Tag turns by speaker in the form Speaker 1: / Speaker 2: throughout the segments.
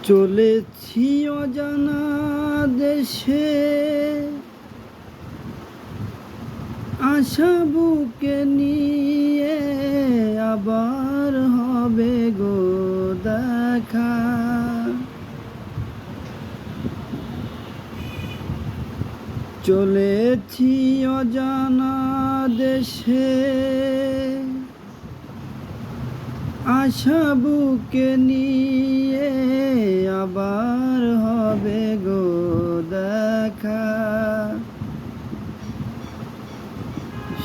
Speaker 1: চলেছি অজানা দেশে, আশা বুকে নিয়ে আবার হবে গো দেখা। চলেছি অজানা দেশে, আশা বুকে নিয়ে আবার হবে গো দেখা।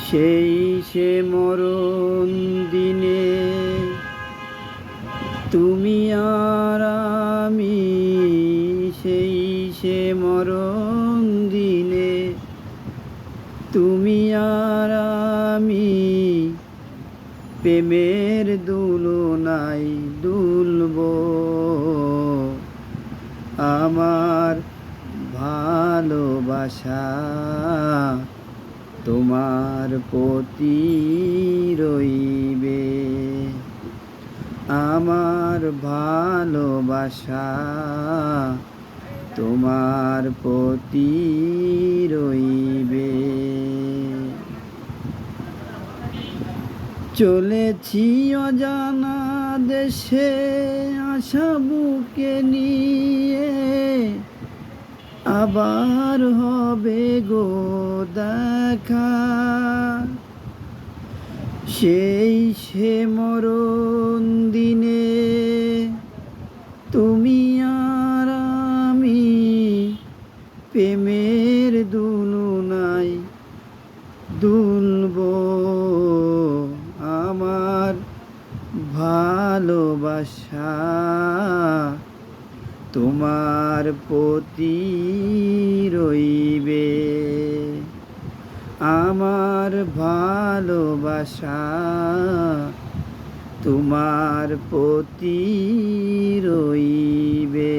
Speaker 1: সেই সে মরণ দিনে তুমি আর আমি, সেই সে মরণ দিনে তুমি আর আমি প্রেমের দুলনায় দুলব। আমার ভালোবাসা তোমার প্রতি রইবে, আমার ভালোবাসা তোমার প্রতি রইবে। চলেছি অজানা দেশে, আশা বুকে নিয়ে আবার হবে গো দেখা। সেই সে মরণ দিনে তুমি আর আমি প্রেমের দুলনায় দুলব। আমার ভালোবাসা তোমার প্রতি রইবে, আমার ভালোবাসা তোমার প্রতি রইবে।